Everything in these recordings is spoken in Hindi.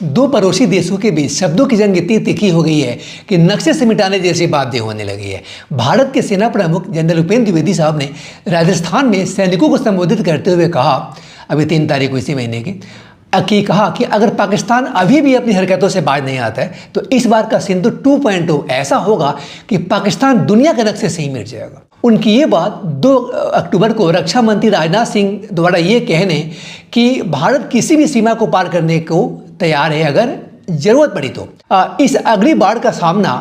दो पड़ोसी देशों के बीच शब्दों की जंग इतनी तीखी हो गई है कि नक्शे से मिटाने जैसी बातें होने लगी है। भारत के सेना प्रमुख जनरल उपेंद्र द्विवेदी साहब ने राजस्थान में सैनिकों को संबोधित करते हुए कहा, अभी 3 तारीख को इसी महीने की कहा कि अगर पाकिस्तान अभी भी अपनी हरकतों से बाज नहीं आता है तो इस बार का सिंधु 2.0 ऐसा होगा कि पाकिस्तान दुनिया के नक्शे से ही मिट जाएगा। उनकी ये बात 2 अक्टूबर को रक्षा मंत्री राजनाथ सिंह द्वारा ये कहने कि भारत किसी भी सीमा को पार करने को तैयार है अगर जरूरत पड़ी तो। इस अगली बाढ़ का सामना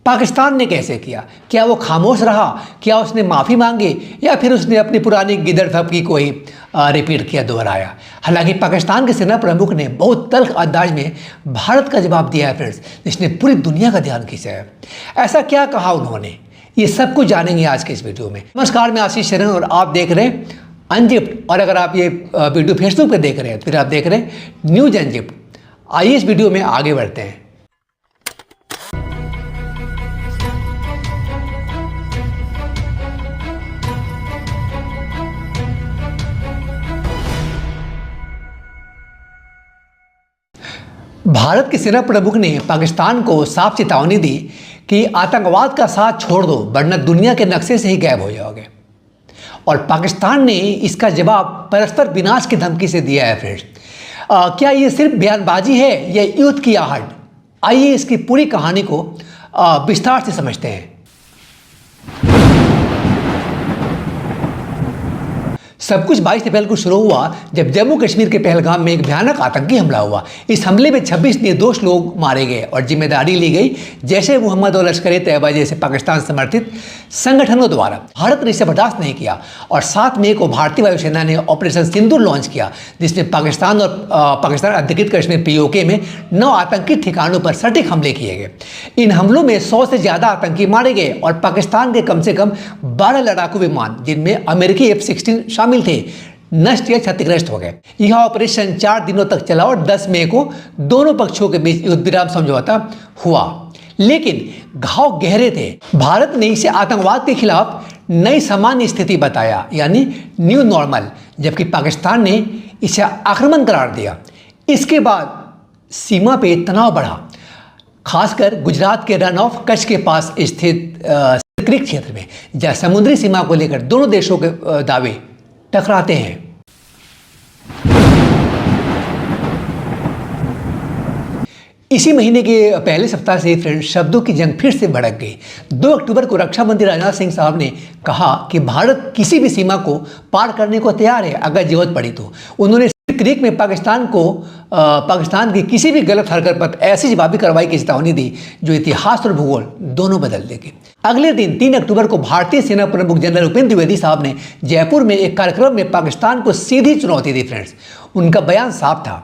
पाकिस्तान ने कैसे किया? क्या वो खामोश रहा? क्या उसने माफ़ी मांगी या फिर उसने अपनी पुरानी गिदड़ थपकी को ही रिपीट किया, दोहराया? हालांकि पाकिस्तान के सेना प्रमुख ने बहुत तल्ख अंदाज में भारत का जवाब दिया है फ्रेंड्स, जिसने पूरी दुनिया का ध्यान खींचा है। ऐसा क्या कहा उन्होंने, ये सब कुछ जानेंगे आज के इस वीडियो में। नमस्कार, मैं आशीष शरण और आप देख रहे हैं अनजिप्ट। और अगर आप ये वीडियो फेसबुक पर देख रहे हैं तो फिर आप देख रहे हैं न्यूज अनजिप्ट। आइए इस वीडियो में आगे बढ़ते हैं। भारत के सेना प्रमुख ने पाकिस्तान को साफ चेतावनी दी कि आतंकवाद का साथ छोड़ दो वरना दुनिया के नक्शे से ही गायब हो जाओगे। और पाकिस्तान ने इसका जवाब परस्पर विनाश की धमकी से दिया है फ्रेंड्स। क्या ये सिर्फ बयानबाजी है या युद्ध की आहट? आइए इसकी पूरी कहानी को विस्तार से समझते हैं। सब कुछ 22 अप्रैल को शुरू हुआ जब जम्मू कश्मीर के पहलगाम में एक भयानक आतंकी हमला हुआ। इस हमले में 26 निर्दोष लोग मारे गए और जिम्मेदारी ली गई जैसे मोहम्मद और लश्कर-ए-तैयबा जैसे पाकिस्तान समर्थित संगठनों द्वारा। भारत ने इसे बर्दाश्त नहीं किया और 7 मई को भारतीय वायुसेना ने ऑपरेशन सिंदूर लॉन्च किया, जिसमें पाकिस्तान और पाकिस्तान अधिकृत कश्मीर POK में 9 आतंकी ठिकानों पर सटीक हमले किए गए। इन हमलों में 100 से ज़्यादा आतंकी मारे गए और पाकिस्तान के कम से कम 12 लड़ाकू विमान, जिनमें अमेरिकी F-16 शामिल थे, नष्ट या क्षतिग्रस्त हो गए। यह ऑपरेशन 4 दिनों तक चला और 10 मई को दोनों पक्षों के बीच युद्ध विराम समझौता हुआ, लेकिन घाव गहरे थे। भारत ने इसे आतंकवाद के खिलाफ नई सामान्य स्थिति बताया, यानी न्यू नॉर्मल, जबकि पाकिस्तान ने इसे आक्रमण करार दिया। इसके बाद सीमा पे तनाव बढ़ा, खासकर गुजरात के रन ऑफ कच्छ के पास स्थित क्रिक क्षेत्र में, जहां समुद्री सीमा को लेकर दोनों देशों के दावे टकराते हैं। इसी महीने के पहले सप्ताह से फ्रेंड्स शब्दों की जंग फिर से भड़क गई। 2 अक्टूबर को रक्षा मंत्री राजनाथ सिंह साहब ने कहा कि भारत किसी भी सीमा को पार करने को तैयार है अगर जरूरत पड़ी तो। उन्होंने क्रीक में पाकिस्तान की किसी भी गलत हरकत पर ऐसी जवाबी कार्रवाई की चेतावनी दी जो इतिहास और भूगोल दोनों बदल देगी। अगले दिन 3 अक्टूबर को भारतीय सेना प्रमुख जनरल उपेंद्र द्विवेदी साहब ने जयपुर में एक कार्यक्रम में पाकिस्तान को सीधी चुनौती दी फ्रेंड्स। उनका बयान साफ था,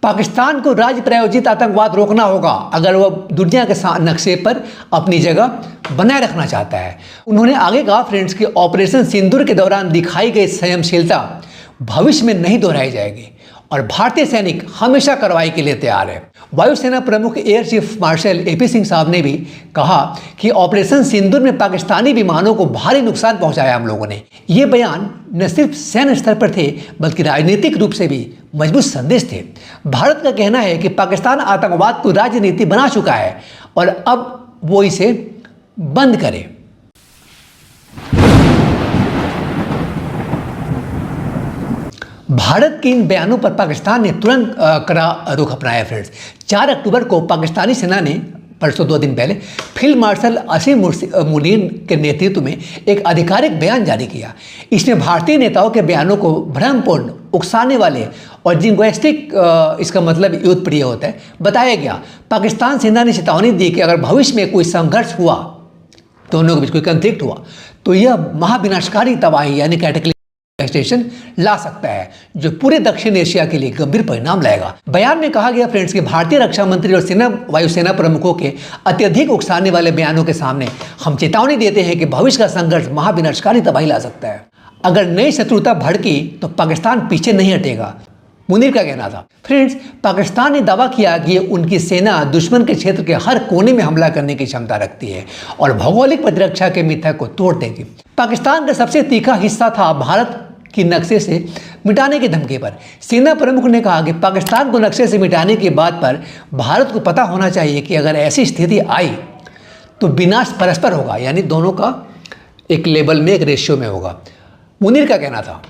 पाकिस्तान को राज्य प्रायोजित आतंकवाद रोकना होगा अगर वह दुनिया के नक्शे पर अपनी जगह बनाए रखना चाहता है। उन्होंने आगे कहा फ्रेंड्स कि ऑपरेशन सिंदूर के दौरान दिखाई गई संयमशीलता भविष्य में नहीं दोहराई जाएगी और भारतीय सैनिक हमेशा कार्रवाई के लिए तैयार है। वायुसेना प्रमुख air chief marshal AP Singh साहब ने भी कहा कि ऑपरेशन सिंदूर में पाकिस्तानी विमानों को भारी नुकसान पहुंचाया हम लोगों ने। ये बयान न सिर्फ सैन्य स्तर पर थे बल्कि राजनीतिक रूप से भी मजबूत संदेश थे। भारत का कहना है कि पाकिस्तान आतंकवाद को राजनीति बना चुका है और अब वो इसे बंद करे। भारत के इन बयानों पर पाकिस्तान ने तुरंत कड़ा रुख अपनाया फ्रेंड्स। 4 अक्टूबर को पाकिस्तानी सेना ने, परसों 2 दिन पहले, फील्ड मार्शल असीम मुनीर के नेतृत्व में एक आधिकारिक बयान जारी किया। इसमें भारतीय नेताओं के बयानों को भ्रमपूर्ण, उकसाने वाले और जिंगोइस्टिक, इसका मतलब युद्ध प्रिय होता है, बताया गया। पाकिस्तान सेना ने चेतावनी दी कि अगर भविष्य में कोई संघर्ष हुआ, दोनों के बीच कोई कॉन्फ्लिक्ट हुआ, तो यह महाविनाशकारी तबाही यानी कैटेक्लिज्म स्टेशन ला सकता है जो पूरे दक्षिण एशिया के लिए गंभीर परिणाम लाएगा। बयान में कहा गया फ्रेंड्स कि भारतीय रक्षा मंत्री और वायुसेना प्रमुखों के अत्यधिक उकसाने वाले बयानों के सामने हम चेतावनी देते हैं कि भविष्य का संघर्ष महाविनाशकारी तबाही ला सकता है। अगर नई शत्रुता भड़की तो पाकिस्तान पीछे नहीं हटेगा, मुनीर का कहना था। फ्रेंड्स, पाकिस्तान ने दावा किया कि उनकी सेना दुश्मन के क्षेत्र के हर कोने में हमला करने की क्षमता रखती है और भौगोलिक प्रतिरक्षा के मिथक को तोड़ देगी। पाकिस्तान का सबसे तीखा हिस्सा था भारत कि नक्शे से मिटाने की धमकी पर। सेना प्रमुख ने कहा कि पाकिस्तान को नक्शे से मिटाने की बात पर भारत को पता होना चाहिए कि अगर ऐसी स्थिति आई तो विनाश परस्पर होगा, यानी दोनों का एक लेवल में, एक रेशियो में होगा। मुनीर का कहना था।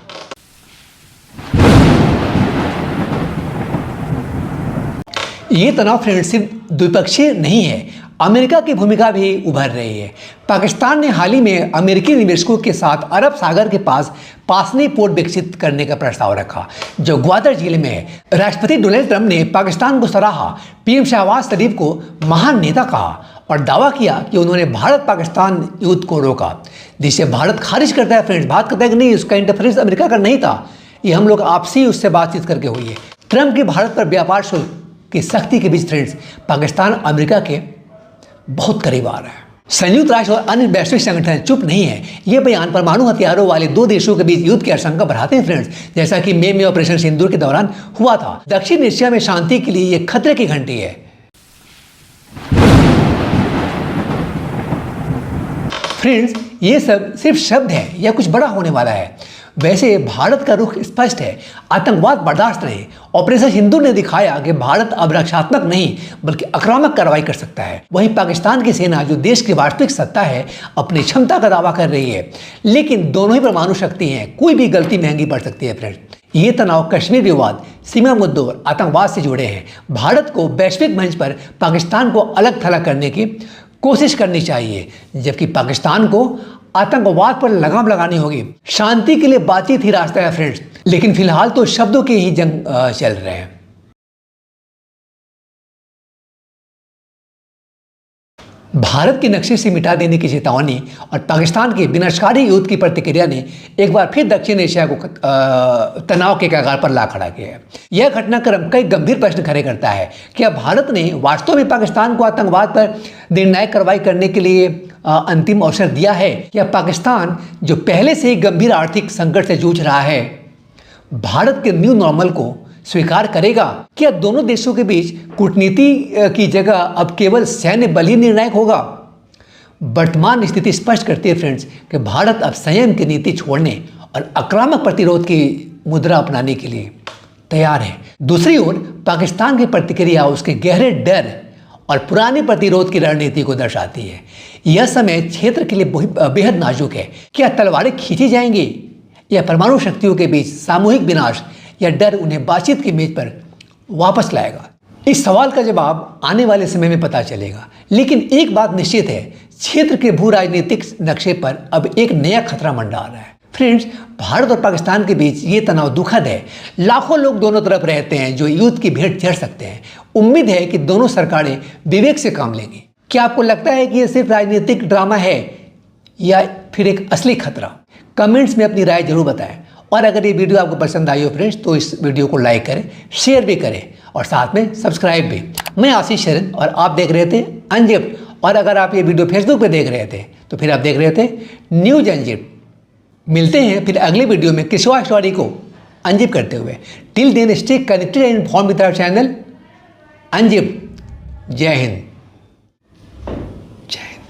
ये तनाव फ्रेंड्स सिर्फ द्विपक्षीय नहीं है, अमेरिका की भूमिका भी उभर रही है। पाकिस्तान ने हाल ही में अमेरिकी निवेशकों के साथ अरब सागर के पास पासनी पोर्ट विकसित करने का प्रस्ताव रखा, जो ग्वादर जिले में है। राष्ट्रपति डोनाल्ड ट्रंप ने पाकिस्तान को सराहा, पीएम शहबाज शरीफ को महान नेता कहा और दावा किया कि उन्होंने भारत पाकिस्तान युद्ध को रोका, जिसे भारत खारिज करता है। फ्रेंड्स, बात करता है कि नहीं, उसका इंटरफेरेंस अमेरिका का नहीं था, ये हम लोग आपसी उससे बातचीत करके हुई है। ट्रंप की भारत पर व्यापार शुल्क की सख्ती के बीच फ्रेंड्स पाकिस्तान अमेरिका के बहुत करीब आ रहा है। संयुक्त राष्ट्र और अन्य वैश्विक संगठन चुप नहीं है। ये बयान परमाणु हथियारों वाले दो देशों के बीच युद्ध की आशंका बढ़ाते हैं फ्रेंड्स, जैसा कि मई में ऑपरेशन सिंदूर के दौरान हुआ था। दक्षिण एशिया में शांति के लिए ये खतरे की घंटी है। फ्रेंड्स, ये सब सिर्फ शब्द है या कुछ बड़ा होने वाला है। वैसे भारत का रुख स्पष्ट है, आतंकवाद बर्दाश्त नहीं। ऑपरेशन सिंदूर ने दिखाया कि भारत अब रक्षात्मक नहीं बल्कि आक्रामक कार्रवाई कर सकता है। वहीं पाकिस्तान की सेना, जो देश की वास्तविक सत्ता है, अपनी क्षमता का दावा कर रही है। लेकिन दोनों ही परमाणु शक्ति हैं, कोई भी गलती महंगी पड़ सकती है। फ्रेंड्स, ये तनाव कश्मीर विवाद, सीमा मुद्दों और आतंकवाद से जुड़े हैं। भारत को वैश्विक मंच पर पाकिस्तान को अलग थलग करने की कोशिश करनी चाहिए, जबकि पाकिस्तान को आतंकवाद पर लगाम लगानी होगी। शांति के लिए बातचीत ही रास्ता है फ्रेंड्स, लेकिन फिलहाल तो शब्दों के ही जंग चल रहे हैं। भारत के नक्शे से मिटा देने की चेतावनी और पाकिस्तान के विनाशकारी युद्ध की प्रतिक्रिया ने एक बार फिर दक्षिण एशिया को तनाव के कगार पर ला खड़ा किया है। यह घटनाक्रम कई गंभीर प्रश्न खड़े करता है। क्या भारत ने वास्तव में पाकिस्तान को आतंकवाद पर निर्णायक कार्रवाई करने के लिए अंतिम अवसर दिया है, या पाकिस्तान, जो पहले से ही गंभीर आर्थिक संकट से जूझ रहा है, भारत के न्यू नॉर्मल को स्वीकार करेगा? क्या दोनों देशों के बीच कूटनीति की जगह अब केवल सैन्य बल ही निर्णायक होगा? वर्तमान स्थिति स्पष्ट करती है फ्रेंड्स कि भारत अब संयम की नीति छोड़ने और आक्रामक प्रतिरोध की मुद्रा अपनाने के लिए तैयार है। दूसरी ओर पाकिस्तान की प्रतिक्रिया उसके गहरे डर और पुराने प्रतिरोध की रणनीति को दर्शाती है। यह समय क्षेत्र के लिए बेहद नाजुक है। क्या तलवारें खींची जाएंगी, या परमाणु शक्तियों के बीच सामूहिक विनाश, या डर उन्हें बातचीत की मेज पर वापस लाएगा? इस सवाल का जवाब आने वाले समय में पता चलेगा। लेकिन एक बात निश्चित है, क्षेत्र के भू राजनीतिक नक्शे पर अब एक नया खतरा मंडरा रहा है। फ्रेंड्स, भारत और पाकिस्तान के बीच ये तनाव दुखद है। लाखों लोग दोनों तरफ रहते हैं जो युद्ध की भेंट चढ़ सकते हैं। उम्मीद है कि दोनों सरकारें विवेक से काम लेंगी। क्या आपको लगता है कि ये सिर्फ राजनीतिक ड्रामा है या फिर एक असली खतरा? कमेंट्स में अपनी राय जरूर बताएं। और अगर ये वीडियो आपको पसंद आई हो फ्रेंड्स, तो इस वीडियो को लाइक करें, शेयर भी करें और साथ में सब्सक्राइब भी। मैं आशीष शरण और आप देख रहे थे अनजिप्ट। और अगर आप ये वीडियो फेसबुक पे देख रहे थे तो फिर आप देख रहे थे न्यूज अनजिप्ट। मिलते हैं फिर अगले वीडियो में किसी और स्टोरी को अनजिप करते हुए। Till then stay connected and inform with our channel Unzipped. Jai Hind. जय हिंद।